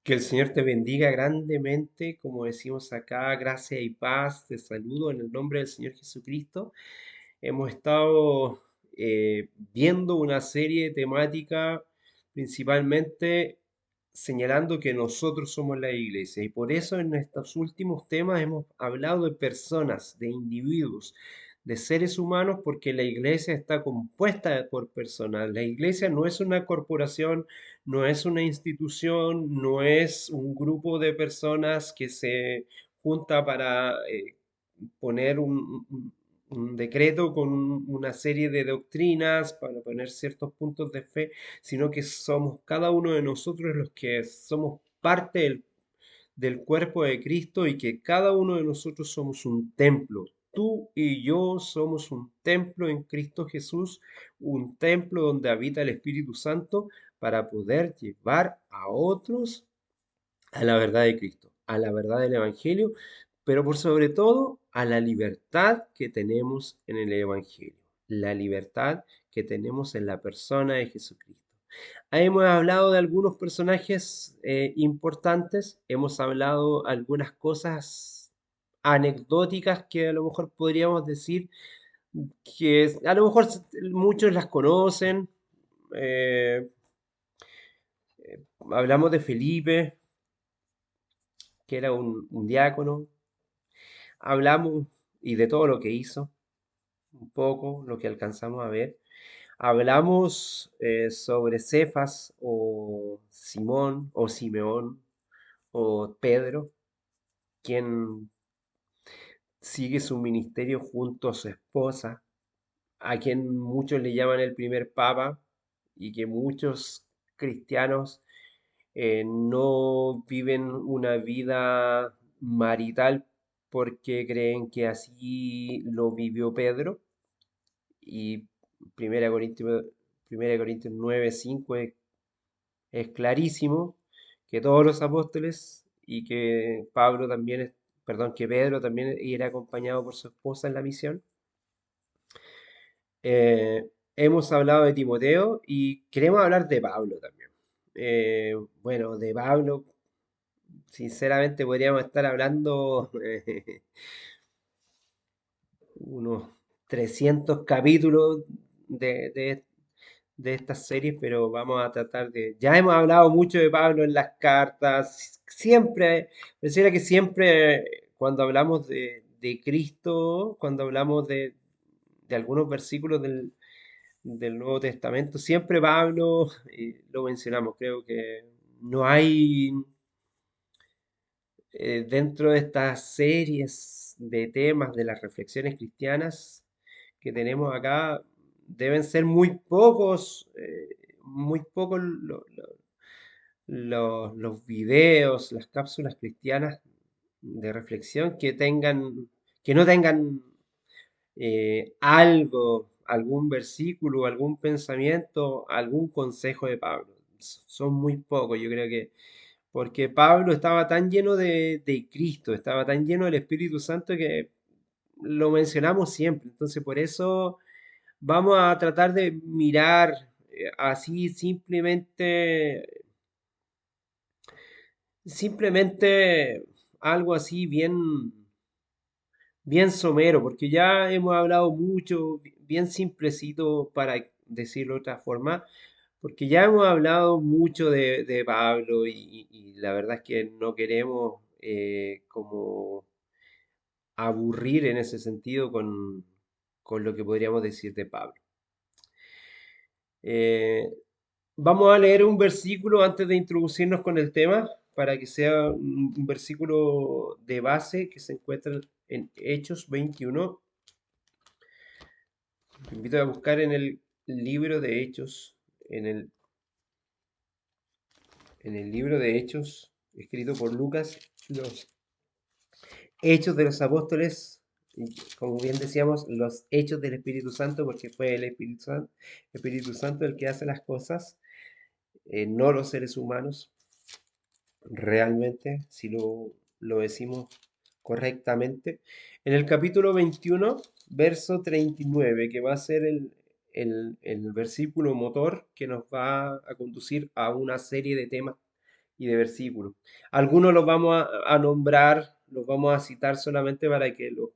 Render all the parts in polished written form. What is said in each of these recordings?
Que el Señor te bendiga grandemente, como decimos acá, gracia y paz. Te saludo en el nombre del Señor Jesucristo. Hemos estado viendo una serie temática principalmente señalando que nosotros somos la iglesia y por eso en estos últimos temas hemos hablado de personas, de individuos, de seres humanos, porque la iglesia está compuesta por personas. La iglesia no es una corporación, no es una institución, no es un grupo de personas que se junta para poner un decreto con una serie de doctrinas para poner ciertos puntos de fe, sino que somos cada uno de nosotros los que somos parte del cuerpo de Cristo y que cada uno de nosotros somos un templo. Tú y yo somos un templo en Cristo Jesús, un templo donde habita el Espíritu Santo para poder llevar a otros a la verdad de Cristo, a la verdad del Evangelio, pero por sobre todo a la libertad que tenemos en el Evangelio, la libertad que tenemos en la persona de Jesucristo. Ahí hemos hablado de algunos personajes importantes, hemos hablado algunas cosas anecdóticas que a lo mejor podríamos decir que a lo mejor muchos las conocen. eh, Hablamos de Felipe, que era un diácono. Hablamos y de todo lo que hizo, un poco lo que alcanzamos a ver. Hablamos sobre Cefas o Simón o Simeón o Pedro, quien sigue su ministerio junto a su esposa, a quien muchos le llaman el primer papa y que muchos cristianos no viven una vida marital porque creen que así lo vivió Pedro. Y Primera Corintios 9:5 es clarísimo que todos los apóstoles y que Pablo también, perdón, que Pedro también era acompañado por su esposa en la misión. Hemos hablado de Timoteo y queremos hablar de Pablo también. Bueno, de Pablo, sinceramente podríamos estar hablando unos 300 capítulos de, de, de estas series, pero vamos a tratar de... Ya hemos hablado mucho de Pablo en las cartas, siempre, pareciera que siempre cuando hablamos de Cristo, cuando hablamos de algunos versículos del Nuevo Testamento, siempre Pablo lo mencionamos, creo que no hay dentro de estas series de temas de las reflexiones cristianas que tenemos acá, deben ser muy pocos los videos, las cápsulas cristianas de reflexión que no tengan algo, algún versículo, algún pensamiento, algún consejo de Pablo. Son muy pocos, yo creo que porque Pablo estaba tan lleno de Cristo, estaba tan lleno del Espíritu Santo que lo mencionamos siempre. Entonces, por eso vamos a tratar de mirar así simplemente algo así bien somero, porque ya hemos hablado mucho, bien simplecito para decirlo de otra forma, porque ya hemos hablado mucho de Pablo y la verdad es que no queremos como aburrir en ese sentido con lo que podríamos decir de Pablo. Eh, Vamos a leer un versículo antes de introducirnos con el tema, para que sea un versículo de base que se encuentra en Hechos 21. Te invito a buscar en el libro de Hechos, en en el libro de Hechos, escrito por Lucas, los Hechos de los Apóstoles, y como bien decíamos, los Hechos del Espíritu Santo, porque fue el Espíritu Santo el que hace las cosas, no los seres humanos, realmente, si lo decimos correctamente. En el capítulo 21, verso 39, que va a ser el versículo motor que nos va a conducir a una serie de temas y de versículos. Algunos los vamos a nombrar, los vamos a citar solamente para que lo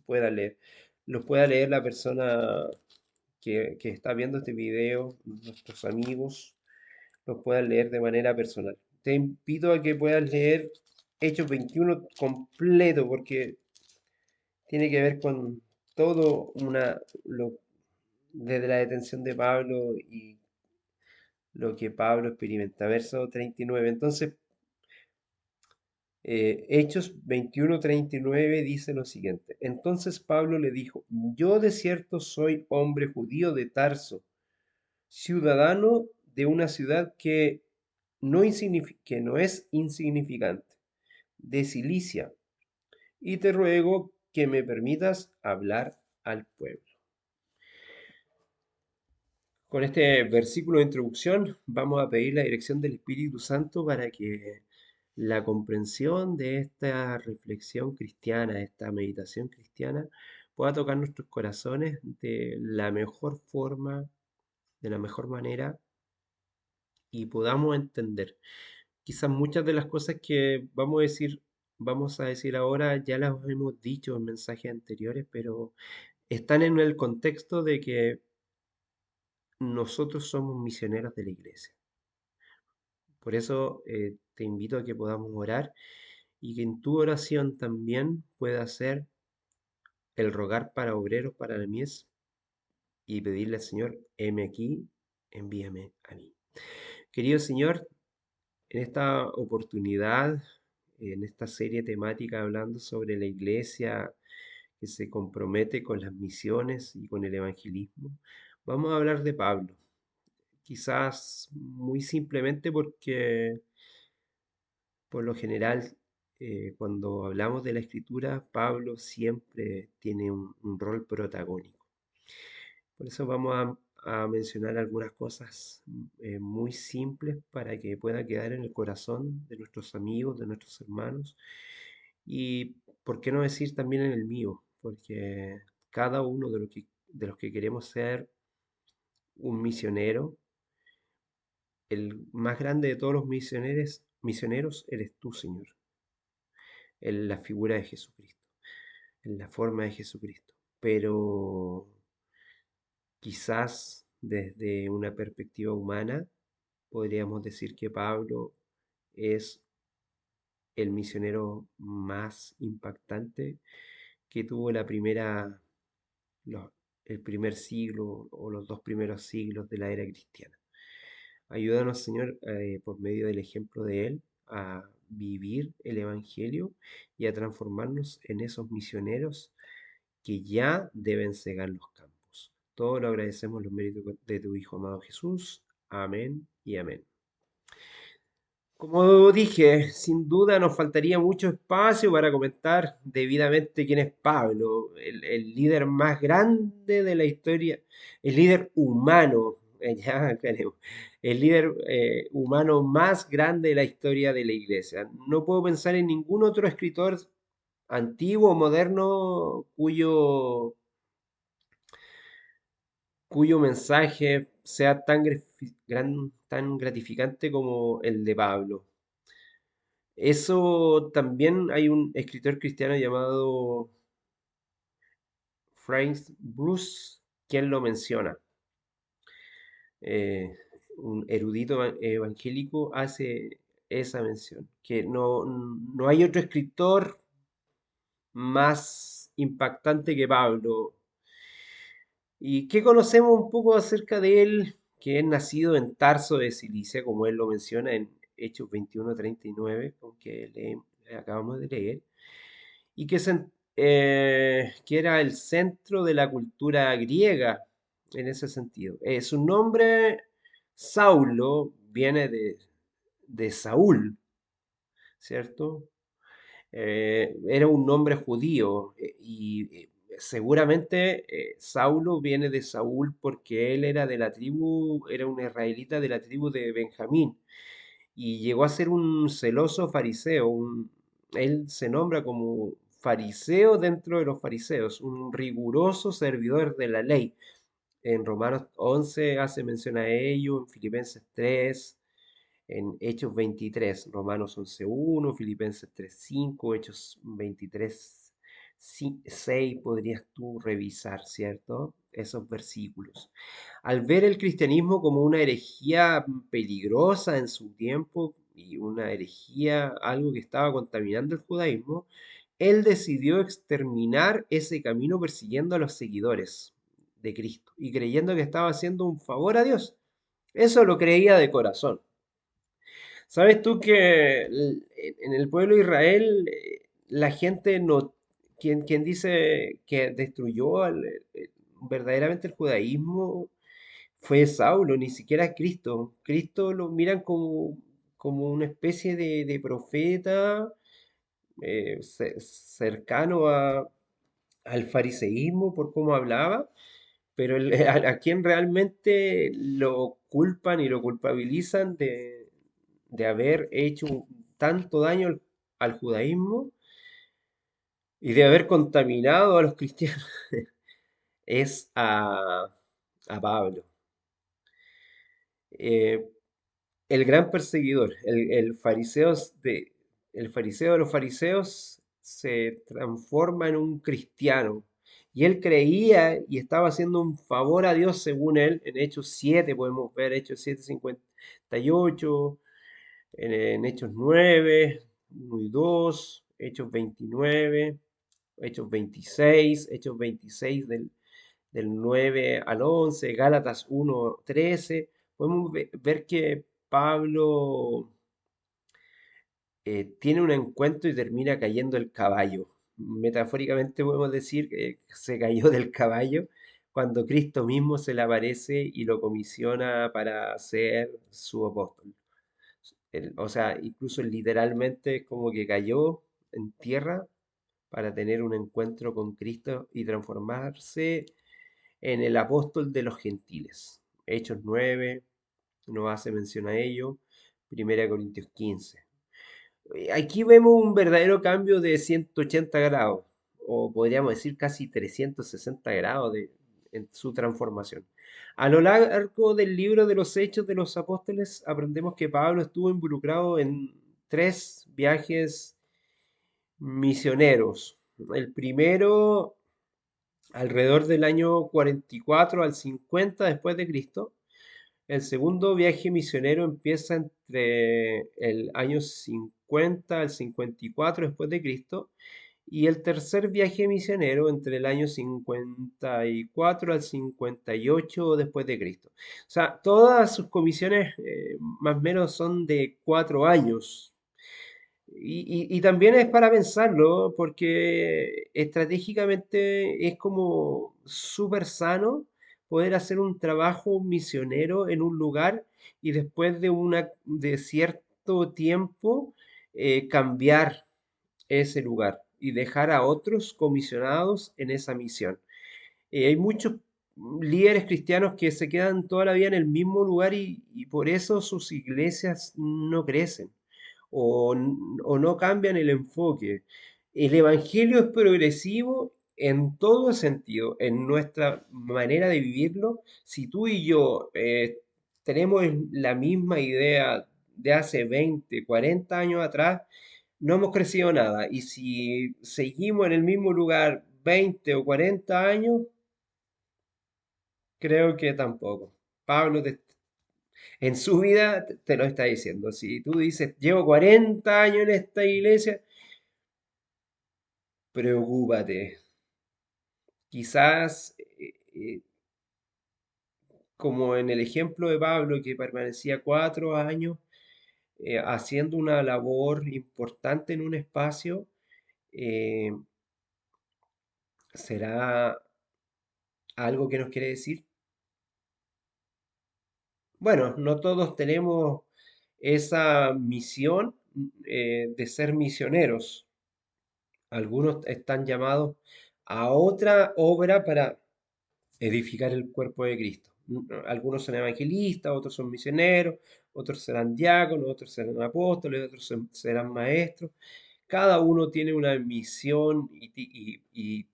pueda leer. Los pueda leer la persona que está viendo este video, nuestros amigos, los puedan leer de manera personal. Te invito a que puedas leer Hechos 21 completo, porque tiene que ver con todo desde la detención de Pablo y lo que Pablo experimenta. Verso 39. Entonces, Hechos 21:39 dice lo siguiente. Entonces Pablo le dijo, yo de cierto soy hombre judío de Tarso, ciudadano de una ciudad que no es insignificante, de Cilicia, y te ruego que me permitas hablar al pueblo. Con este versículo de introducción vamos a pedir la dirección del Espíritu Santo para que la comprensión de esta reflexión cristiana, de esta meditación cristiana, pueda tocar nuestros corazones de la mejor forma, de la mejor manera y podamos entender. Quizás muchas de las cosas que vamos a decir ahora ya las hemos dicho en mensajes anteriores, pero están en el contexto de que nosotros somos misioneros de la iglesia. Por eso te invito a que podamos orar y que en tu oración también pueda ser el rogar para obreros para la mies y pedirle al Señor, heme aquí, envíame a mí. Querido Señor, en esta oportunidad, en esta serie temática hablando sobre la iglesia que se compromete con las misiones y con el evangelismo, vamos a hablar de Pablo. Quizás muy simplemente porque por lo general cuando hablamos de la escritura, Pablo siempre tiene un rol protagónico. Por eso vamos a mencionar algunas cosas muy simples para que pueda quedar en el corazón de nuestros amigos, de nuestros hermanos y, por qué no decir, también en el mío, porque cada uno de los que queremos ser un misionero, el más grande de todos los misioneros eres tú, Señor, en la figura de Jesucristo, en la forma de Jesucristo. Pero quizás desde una perspectiva humana podríamos decir que Pablo es el misionero más impactante que tuvo los- el primer siglo o los dos primeros siglos de la era cristiana. Ayúdanos, Señor, por medio del ejemplo de él, a vivir el Evangelio y a transformarnos en esos misioneros que ya deben cegar los campos. Todo lo agradecemos los méritos de tu Hijo amado Jesús. Amén y amén. Como dije, sin duda nos faltaría mucho espacio para comentar debidamente quién es Pablo, el líder más grande de la historia, el líder humano, ya aclaremos, el líder humano más grande de la historia de la iglesia. No puedo pensar en ningún otro escritor antiguo o moderno cuyo mensaje sea tan gratificante como el de Pablo. Eso también hay un escritor cristiano llamado Frank Bruce quien lo menciona. Eh, un erudito evangélico hace esa mención, que no hay otro escritor más impactante que Pablo. ¿Y qué conocemos un poco acerca de él? Que es nacido en Tarso de Cilicia, como él lo menciona en Hechos 21:39, que acabamos de leer, y que era el centro de la cultura griega en ese sentido. Su nombre, Saulo, viene de Saúl, ¿cierto? Era un nombre judío y seguramente Saulo viene de Saúl porque él era de la tribu, era un israelita de la tribu de Benjamín y llegó a ser un celoso fariseo. Él se nombra como fariseo dentro de los fariseos, un riguroso servidor de la ley. En Romanos 11 hace mención a ello, en Filipenses 3, en Hechos 23, Romanos 11:1, Filipenses 3:5, Hechos 23, 6, podrías tú revisar, ¿cierto? Esos versículos. Al ver el cristianismo como una herejía peligrosa en su tiempo y una herejía, algo que estaba contaminando el judaísmo, él decidió exterminar ese camino persiguiendo a los seguidores de Cristo y creyendo que estaba haciendo un favor a Dios. Eso lo creía de corazón. ¿Sabes tú que en el pueblo de Israel la gente no, quien dice que destruyó verdaderamente el judaísmo fue Saulo, ni siquiera Cristo? Cristo lo miran como una especie de profeta cercano al fariseísmo por cómo hablaba, pero a quien realmente lo culpan y lo culpabilizan de haber hecho tanto daño al judaísmo y de haber contaminado a los cristianos es a Pablo. Eh, el gran perseguidor, el fariseo de los fariseos se transforma en un cristiano. Y él creía y estaba haciendo un favor a Dios según él. En Hechos 7 podemos ver Hechos 7:58, en Hechos 9, 1 y 2, Hechos 29, Hechos 26, Hechos 26 del 9 al 11, Gálatas 1:13. Podemos ver que Pablo tiene un encuentro y termina cayendo el caballo. Metafóricamente podemos decir que se cayó del caballo cuando Cristo mismo se le aparece y lo comisiona para ser su apóstol. O sea, incluso literalmente es como que cayó en tierra para tener un encuentro con Cristo y transformarse en el apóstol de los gentiles. Hechos 9 nos hace mención a ello. 1 Corintios 15. Aquí vemos un verdadero cambio de 180 grados, o podríamos decir casi 360 grados en su transformación. A lo largo del libro de los Hechos de los Apóstoles aprendemos que Pablo estuvo involucrado en 3 viajes misioneros. El primero alrededor del año 44 al 50 después de Cristo. El segundo viaje misionero empieza entre el año 50 al 54 después de Cristo y el tercer viaje misionero entre el año 54 al 58 después de Cristo. O sea, todas sus comisiones más o menos son de 4 años. Y también es para pensarlo, porque estratégicamente es como súper sano poder hacer un trabajo misionero en un lugar y después de cierto tiempo cambiar ese lugar y dejar a otros comisionados en esa misión. Hay muchos líderes cristianos que se quedan toda la vida en el mismo lugar y por eso sus iglesias no crecen o no cambian el enfoque. El evangelio es progresivo en todo sentido, en nuestra manera de vivirlo. Si tú y yo tenemos la misma idea de hace 20, 40 años atrás, no hemos crecido nada. Y si seguimos en el mismo lugar 20 o 40 años, creo que tampoco. Pablo en su vida te lo está diciendo. Si tú dices, llevo 40 años en esta iglesia, preocúpate. Quizás, como en el ejemplo de Pablo, que permanecía 4 años haciendo una labor importante en un espacio, eh, ¿será algo que nos quiere decir? Bueno, no todos tenemos esa misión de ser misioneros. Algunos están llamados a otra obra para edificar el cuerpo de Cristo. Algunos son evangelistas, otros son misioneros, otros serán diáconos, otros serán apóstoles, otros serán maestros. Cada uno tiene una misión y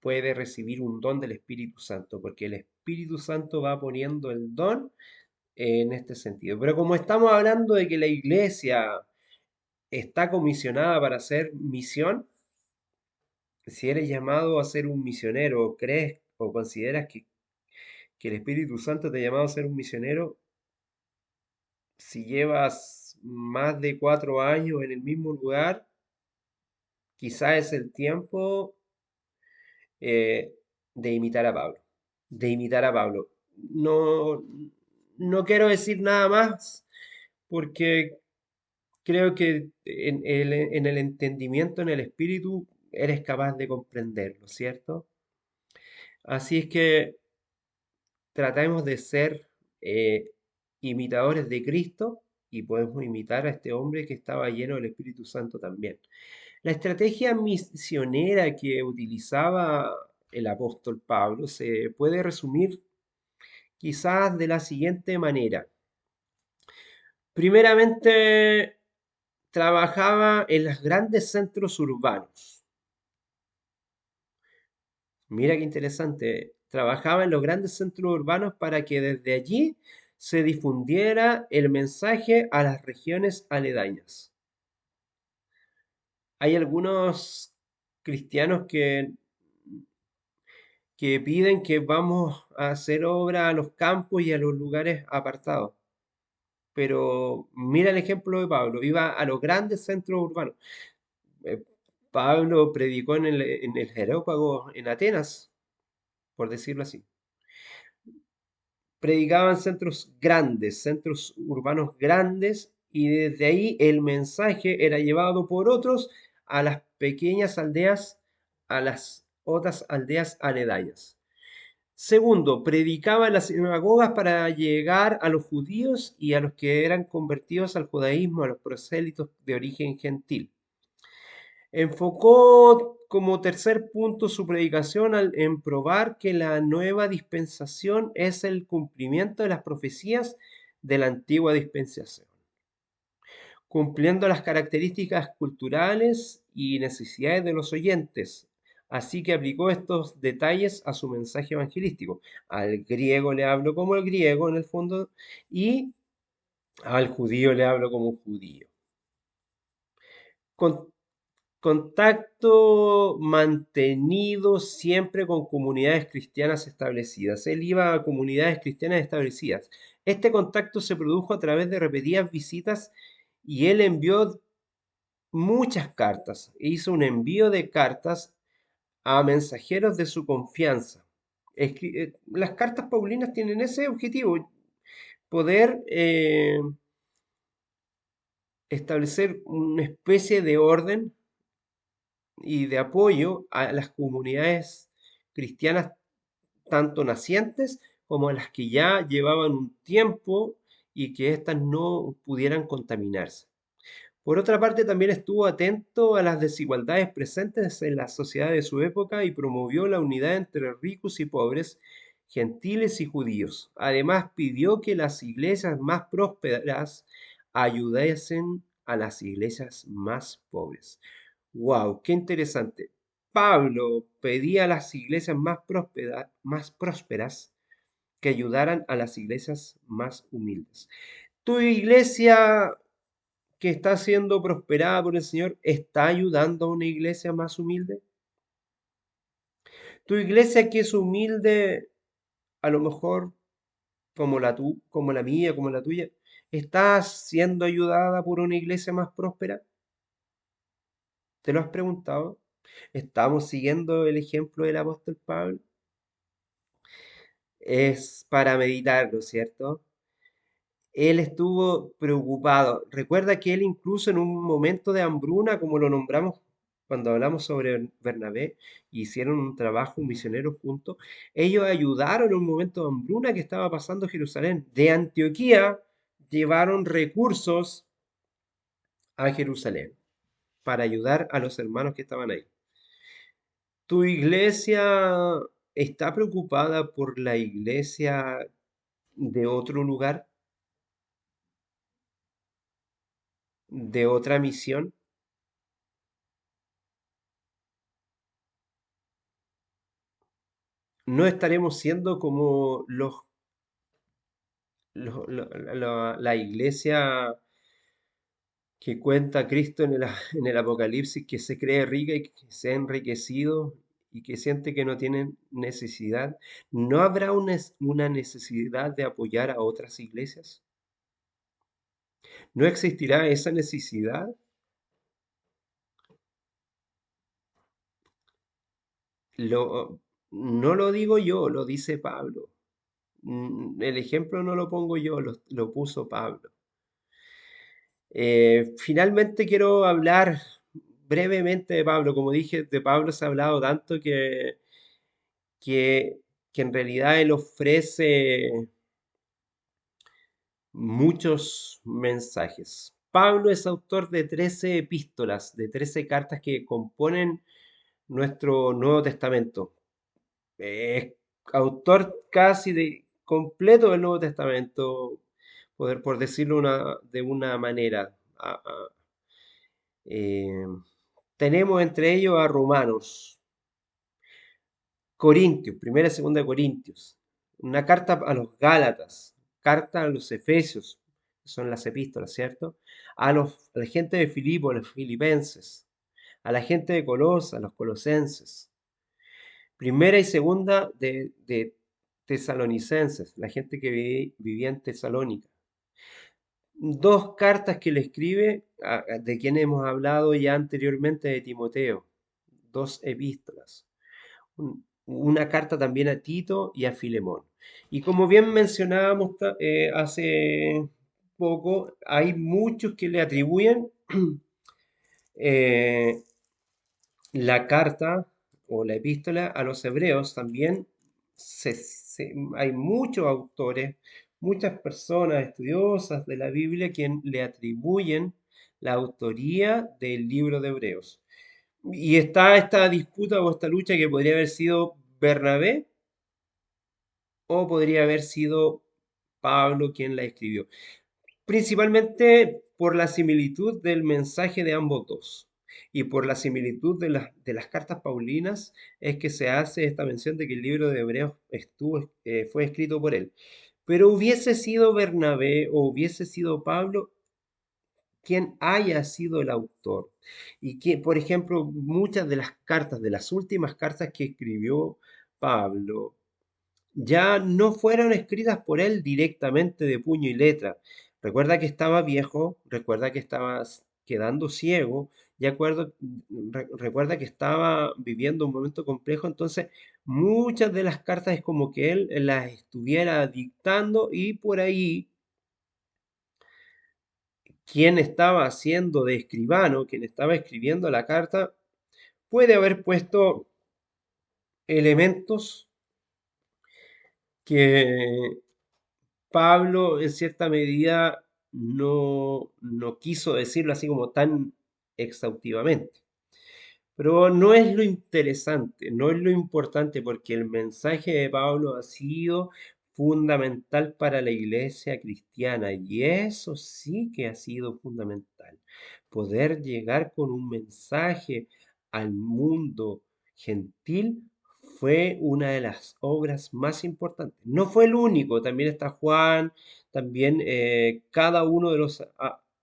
puede recibir un don del Espíritu Santo, porque el Espíritu Santo va poniendo el don en este sentido. Pero como estamos hablando de que la iglesia está comisionada para hacer misión, si eres llamado a ser un misionero, o crees o consideras que el Espíritu Santo te ha llamado a ser un misionero, si llevas más de 4 años en el mismo lugar, quizá es el tiempo eh, de imitar a Pablo, de imitar a Pablo. No, no quiero decir nada más porque creo que en el entendimiento, en el espíritu, eres capaz de comprenderlo, ¿cierto? Así es que tratemos de ser eh, imitadores de Cristo y podemos imitar a este hombre que estaba lleno del Espíritu Santo también. La estrategia misionera que utilizaba el apóstol Pablo se puede resumir quizás de la siguiente manera. Primeramente, trabajaba en los grandes centros urbanos. Mira qué interesante. Trabajaba en los grandes centros urbanos para que desde allí se difundiera el mensaje a las regiones aledañas. Hay algunos cristianos que piden que vamos a hacer obra a los campos y a los lugares apartados. Pero mira el ejemplo de Pablo, iba a los grandes centros urbanos. Eh, Pablo predicó en el Areópago en Atenas, por decirlo así. Predicaba en centros grandes, centros urbanos grandes, y desde ahí el mensaje era llevado por otros a las pequeñas aldeas, a las otras aldeas aledañas. Segundo, predicaba en las sinagogas para llegar a los judíos y a los que eran convertidos al judaísmo, a los prosélitos de origen gentil. Enfocó como tercer punto su predicación en probar que la nueva dispensación es el cumplimiento de las profecías de la antigua dispensación, cumpliendo las características culturales y necesidades de los oyentes. Así que aplicó estos detalles a su mensaje evangelístico. Al griego le hablo como el griego en el fondo y al judío le hablo como judío. Con contacto mantenido siempre con comunidades cristianas establecidas. Él iba a comunidades cristianas establecidas. Este contacto se produjo a través de repetidas visitas y él envió muchas cartas. Hizo un envío de cartas a mensajeros de su confianza. Las cartas paulinas tienen ese objetivo, poder establecer una especie de orden y de apoyo a las comunidades cristianas, tanto nacientes como a las que ya llevaban un tiempo y que éstas no pudieran contaminarse. Por otra parte, también estuvo atento a las desigualdades presentes en la sociedad de su época y promovió la unidad entre ricos y pobres, gentiles y judíos. Además, pidió que las iglesias más prósperas ayudasen a las iglesias más pobres. ¡Wow! ¡Qué interesante! Pablo pedía a las iglesias más prósperas que ayudaran a las iglesias más humildes. ¿Tu iglesia que está siendo prosperada por el Señor está ayudando a una iglesia más humilde? ¿Tu iglesia que es humilde, a lo mejor como la mía, como la tuya, está siendo ayudada por una iglesia más próspera? ¿Te lo has preguntado? ¿Estamos siguiendo el ejemplo del apóstol Pablo? Es para meditarlo, ¿cierto? Él estuvo preocupado. Recuerda que él incluso en un momento de hambruna, como lo nombramos cuando hablamos sobre Bernabé, hicieron un trabajo, un misionero juntos, ellos ayudaron en un momento de hambruna que estaba pasando Jerusalén. De Antioquía llevaron recursos a Jerusalén para ayudar a los hermanos que estaban ahí. ¿Tu iglesia está preocupada por la iglesia de otro lugar, de otra misión? No estaremos siendo como los la iglesia que cuenta Cristo en en el Apocalipsis, que se cree rica y que se ha enriquecido y que siente que no tiene necesidad, ¿no habrá una necesidad de apoyar a otras iglesias? ¿No existirá esa necesidad? Lo, no lo digo yo, lo dice Pablo. El ejemplo no lo pongo yo, lo puso Pablo. Finalmente quiero hablar brevemente de Pablo. Como dije, de Pablo se ha hablado tanto que, que en realidad él ofrece muchos mensajes. Pablo es autor de 13 epístolas, de 13 cartas que componen nuestro Nuevo Testamento. Es autor casi de completo del Nuevo Testamento, por decirlo de una manera. Eh, Tenemos entre ellos a Romanos, Corintios, primera y segunda de Corintios, una carta a los Gálatas, carta a los Efesios, que son las epístolas, ¿cierto? A la gente de Filipo, a los filipenses, a la gente de Colosa, a los colosenses, primera y segunda de tesalonicenses, la gente que vivía en Tesalónica. Dos cartas que le escribe, de quien hemos hablado ya anteriormente, de Timoteo, dos epístolas. Una carta también a Tito y a Filemón. Y como bien mencionábamos hace poco, hay muchos que le atribuyen eh, la carta o la epístola a los hebreos. También hay muchos autores, muchas personas estudiosas de la Biblia quien le atribuyen la autoría del libro de Hebreos. Y está esta disputa o esta lucha que podría haber sido Bernabé o podría haber sido Pablo quien la escribió. Principalmente por la similitud del mensaje de ambos dos y por la similitud de las cartas paulinas es que se hace esta mención de que el libro de Hebreos fue escrito por él. Pero hubiese sido Bernabé o hubiese sido Pablo quien haya sido el autor. Y que, por ejemplo, muchas de las cartas, de las últimas cartas que escribió Pablo, ya no fueron escritas por él directamente de puño y letra. Recuerda que estaba viejo, recuerda que estaba quedando ciego, recuerda que estaba viviendo un momento complejo, entonces muchas de las cartas es como que él las estuviera dictando y por ahí quien estaba haciendo de escribano, quien estaba escribiendo la carta, puede haber puesto elementos que Pablo en cierta medida no quiso decirlo así como tan exhaustivamente. Pero no es lo interesante, no es lo importante, porque el mensaje de Pablo ha sido fundamental para la iglesia cristiana y eso sí que ha sido fundamental. Poder llegar con un mensaje al mundo gentil fue una de las obras más importantes. No fue el único, también está Juan, también cada uno de los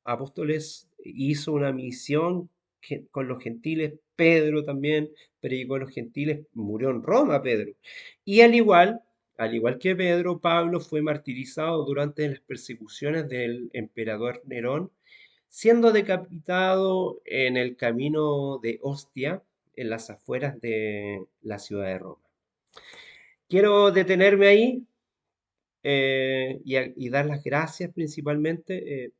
apóstoles hizo una misión con los gentiles. Pedro también predicó a los gentiles, murió en Roma Pedro. Y al igual que Pedro, Pablo fue martirizado durante las persecuciones del emperador Nerón, siendo decapitado en el camino de Ostia, en las afueras de la ciudad de Roma. Quiero detenerme ahí y dar las gracias principalmente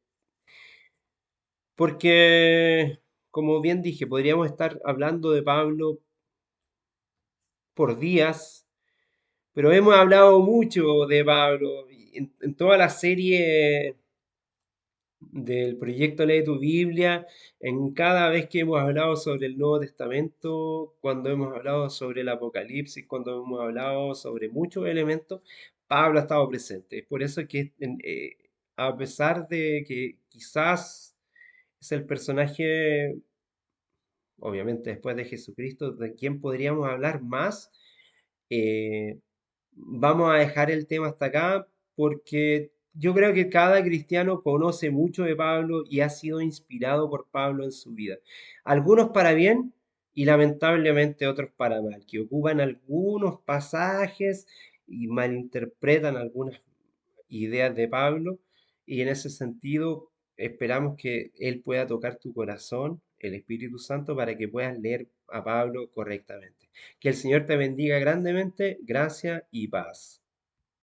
porque, como bien dije, podríamos estar hablando de Pablo por días, pero hemos hablado mucho de Pablo y en toda la serie del proyecto Lee tu Biblia, en cada vez que hemos hablado sobre el Nuevo Testamento, cuando hemos hablado sobre el Apocalipsis, cuando hemos hablado sobre muchos elementos, Pablo ha estado presente. Es por eso que a pesar de que quizás es el personaje, obviamente después de Jesucristo, de quien podríamos hablar más, vamos a dejar el tema hasta acá porque yo creo que cada cristiano conoce mucho de Pablo y ha sido inspirado por Pablo en su vida. Algunos para bien y lamentablemente otros para mal, que ocupan algunos pasajes y malinterpretan algunas ideas de Pablo, y en ese sentido esperamos que Él pueda tocar tu corazón, el Espíritu Santo, para que puedas leer a Pablo correctamente. Que el Señor te bendiga grandemente, gracia y paz.